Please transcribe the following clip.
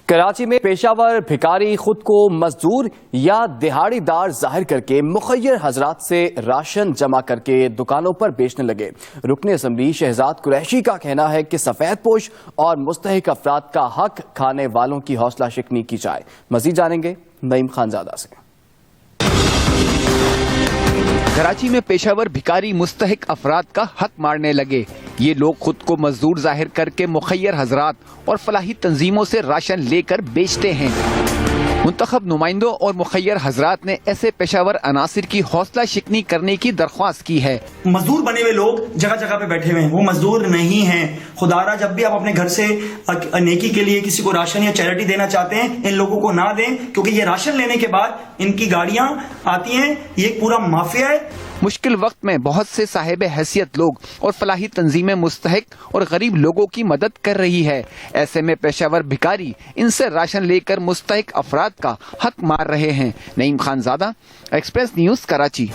کراچی میں پیشہ ور بھکاری خود کو مزدور یا دہاڑی دار ظاہر کر کے مخیر حضرات سے راشن جمع کر کے دکانوں پر بیچنے لگے۔ رکن اسمبلی شہزاد قریشی کا کہنا ہے کہ سفید پوش اور مستحق افراد کا حق کھانے والوں کی حوصلہ شکنی کی جائے۔ مزید جانیں گے نعیم خانزادہ سے۔ کراچی میں پیشہ ور بھکاری مستحق افراد کا حق مارنے لگے۔ یہ لوگ خود کو مزدور ظاہر کر کے مخیر حضرات اور فلاحی تنظیموں سے راشن لے کر بیچتے ہیں۔ منتخب نمائندوں اور مخیر حضرات نے ایسے پیشہ ور عناصر کی حوصلہ شکنی کرنے کی درخواست کی ہے۔ مزدور بنے ہوئے لوگ جگہ جگہ پہ بیٹھے ہوئے ہیں، وہ مزدور نہیں ہیں۔ خدا را جب بھی آپ اپنے گھر سے نیکی کے لیے کسی کو راشن یا چیریٹی دینا چاہتے ہیں، ان لوگوں کو نہ دیں، کیونکہ یہ راشن لینے کے بعد ان کی گاڑیاں آتی ہیں، یہ ایک پورا مافیا ہے۔ مشکل وقت میں بہت سے صاحب حیثیت لوگ اور فلاحی تنظیمیں مستحق اور غریب لوگوں کی مدد کر رہی ہے۔ ایسے میں پیشہ ور بھکاری ان سے راشن لے کر مستحق افراد کا حق مار رہے ہیں۔ نعیم خانزادہ، ایکسپریس نیوز، کراچی۔